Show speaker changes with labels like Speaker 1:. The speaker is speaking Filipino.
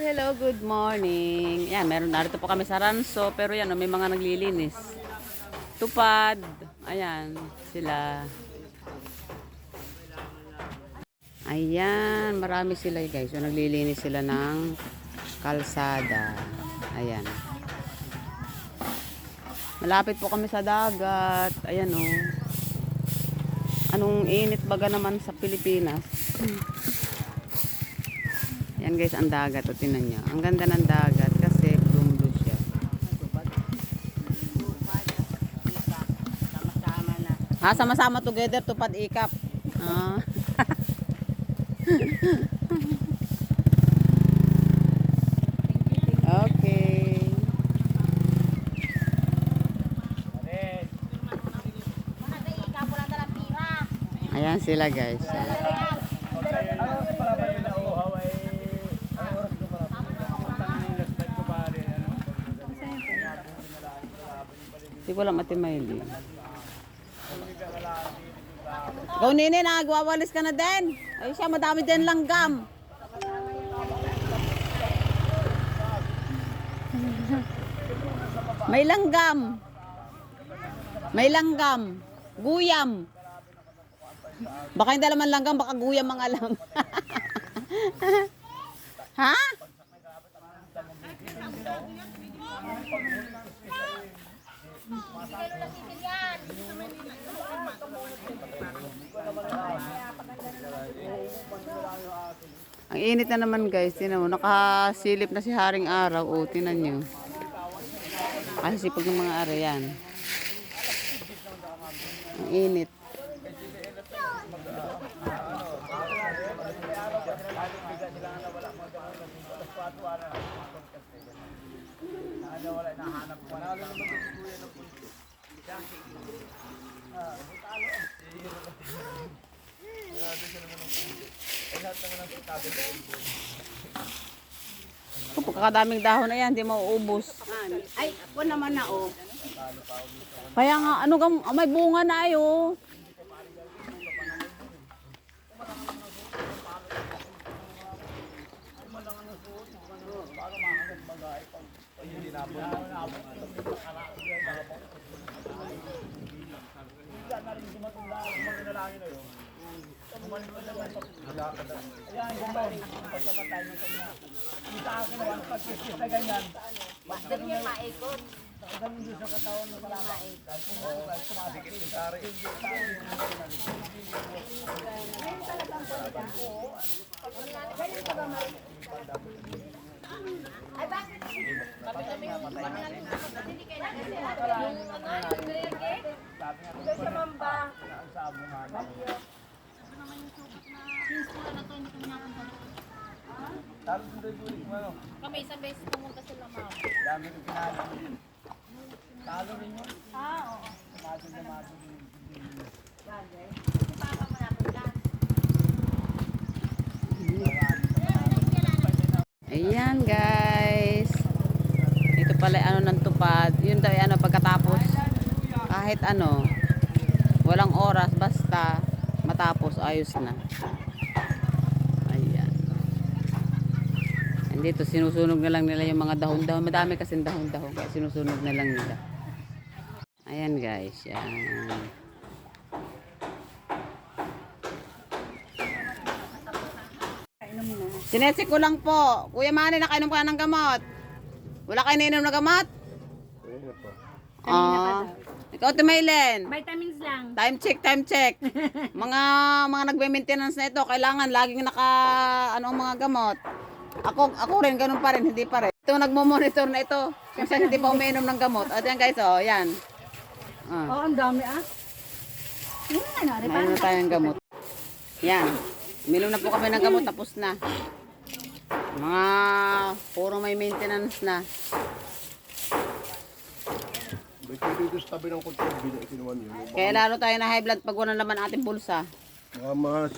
Speaker 1: Hello, good morning. Yan, meron narito po kami sa Ranso, pero yan, may mga naglilinis. Tupad. Ayan, sila. Ayan, marami sila guys. So, naglilinis sila ng kalsada. Ayan. Malapit po kami sa dagat. Ayan o. Anong init baga naman sa Pilipinas. Yan guys, ang dagat. O, tinan nyo. Ang ganda ng dagat kasi blue siya. Sama-sama na. Ha, sama-sama together, tupad ikap. Ah. Okay. Ayan sila guys. Hindi ko lang Ate Miley. Ikaw nini, nagwawalis ka na din. Ay siya, madami din langgam. May langgam. May langgam. Guyam. Baka hindi naman langgam, baka guyam ang alam. Ha? Ang init na naman guys, tinan mo, nakasilip na si Haring Araw. O, tinan nyo. Kasi sipag ng mga araw yan. Ang init. Pagkakadaming dahon na yan, hindi mauubos.
Speaker 2: Ay, ako naman na oh.
Speaker 1: Kaya nga, ano ka, may bunga na ayo.
Speaker 2: Basta niya maikot. Ay, bakit? Kami hindi kayo nag-alirge? Hindi siya mamba. Kami isang beses pumunta sila ma'am.
Speaker 3: Dami ko pinalo. Talo rin yun.
Speaker 2: Oo.
Speaker 3: Tumatong.
Speaker 2: Bagay. Si Papa mo napunta.
Speaker 1: Ayan guys. Ito pala ano ng tupad. Yun daw ano pagkatapos. Kahit ano. Walang oras basta matapos ayos na. Ayan. And dito sinusunog na lang nila yung mga dahon-dahon. Madami kasing dahon-dahon. Kaya sinusunog na lang nila. Ayan guys. Yan. Sinesik ko lang po. Kuya Manny, nakainom ka ng gamot? Wala kayo nainom na gamot? Ikaw, Timailen.
Speaker 2: Vitamins lang.
Speaker 1: Time check. Mga nagme-maintenance na ito, kailangan laging ano ang mga gamot. Ako rin, ganun pa rin, hindi pa rin. Ito, nagmo-monitor na ito. Kung saan hindi pa umiinom ng gamot. At yan guys, oh, yan.
Speaker 2: Oo, ang dami ah.
Speaker 1: Mayroon na tayong gamot. Yan. Uminom na po kami ng gamot, tapos na. Mga puro may maintenance na.
Speaker 3: May dito sa tabi ng kotse, kinuha niyo.
Speaker 1: Kaya lalo tayo na high blood pag wala naman ating bulsa.
Speaker 3: Mga